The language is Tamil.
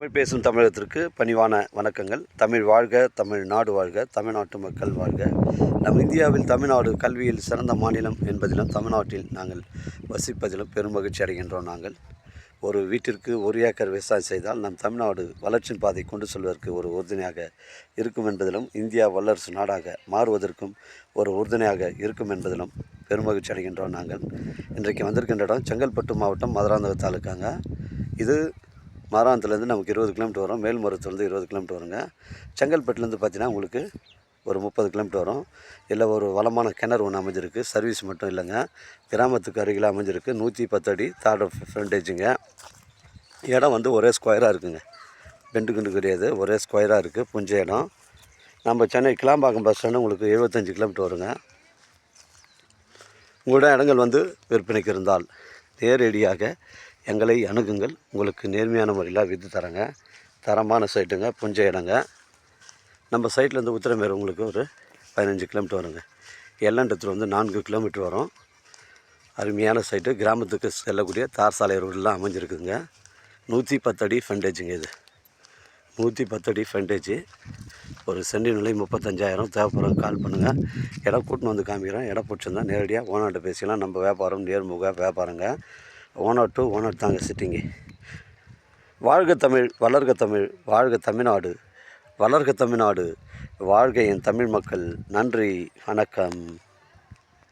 தமிழ் பேசும் தமிழகத்திற்கு பணிவான வணக்கங்கள். தமிழ் வாழ்க, தமிழ்நாடு வாழ்க, தமிழ்நாட்டு மக்கள் வாழ்க. நம் இந்தியாவில் தமிழ்நாடு கல்வியில் சிறந்த மாநிலம் என்பதிலும் தமிழ்நாட்டில் நாங்கள் வசிப்பதிலும் பெருமகிழ்ச்சி அடைகின்றோம். நாங்கள் ஒரு வீட்டிற்கு 1 ஏக்கர் விவசாயம் செய்தால் நம் தமிழ்நாடு வளர்ச்சியின் பாதை கொண்டு செல்வதற்கு ஒரு உறுதுணையாக இருக்கும் என்பதிலும், இந்தியா வல்லரசு நாடாக மாறுவதற்கும் ஒரு உறுதுணையாக இருக்கும் என்பதிலும் பெருமகிழ்ச்சி அடைகின்றோம். நாங்கள் இன்றைக்கு வந்திருக்கின்ற இடம் செங்கல்பட்டு மாவட்டம் மதுராந்தகம் தாலுக்காங்க. இது மாராந்தத்துலேருந்து நமக்கு 20 கிலோமீட்டர் வரும். மேல்மருவத்தூர்லேருந்து 20 கிலோமீட்டர் வருங்க. செங்கல்பட்டுலேருந்து பார்த்தீங்கன்னா உங்களுக்கு ஒரு 30 கிலோமீட்டர் வரும். இல்லை ஒரு வளமான கிணறு ஒன்று அமைஞ்சிருக்கு. சர்வீஸ் மட்டும் இல்லைங்க, கிராமத்துக்கு அருகில் அமைஞ்சிருக்கு. 110 அடி தார்ட் ஃப்ரண்டேஜுங்க. இடம் வந்து ஒரே ஸ்கொயராக இருக்குங்க, பெண்டு கிண்டு கிடையாது, ஒரே ஸ்கொயராக இருக்குது. புஞ்ச இடம். நம்ம சென்னை கிளாம்பாக்கம் பஸ் ஸ்டாண்டு உங்களுக்கு 75 கிலோமீட்டர் வருங்க. உங்களிடம் இடங்கள் வந்து விற்பனைக்கு இருந்தால் நேரடியாக எங்களை அணுகுங்கள். உங்களுக்கு நேர்மையான முறையில் விற்று தரங்க. தரமான சைட்டுங்க, புஞ்ச இடங்க. நம்ம சைட்லேருந்து உத்திரமேறு உங்களுக்கு ஒரு 15 கிலோமீட்டர் வருங்க. எல்லண்டத்தில் வந்து 4 கிலோமீட்டர் வரும். அருமையான சைட்டு, கிராமத்துக்கு செல்லக்கூடிய தார் சாலை ரோடெலாம் அமைஞ்சிருக்குதுங்க. 110 அடி ஃப்ரண்டேஜுங்க. இது 110 அடி ஃப்ரண்டேஜு. ஒரு சென்டின் விலை 35,000. தேவைப்படுறவங்க கால் பண்ணுங்கள். இடம் கூட்டின்னு வந்து காமிக்கிறேன். இடம் பிடிச்சிருந்தா நேரடியாக ஓனர்கிட்ட பேசிக்கலாம். நம்ம வியாபாரம் நேர்முக வியாபாரங்க. ஓனர் டு ஓனர் தாங்க சிட்டிங்கு. வாழ்க தமிழ், வளர்க தமிழ், வாழ்க தமிழ்நாடு, வளர்க தமிழ்நாடு, வாழ்க என் தமிழ் மக்கள். நன்றி, வணக்கம்.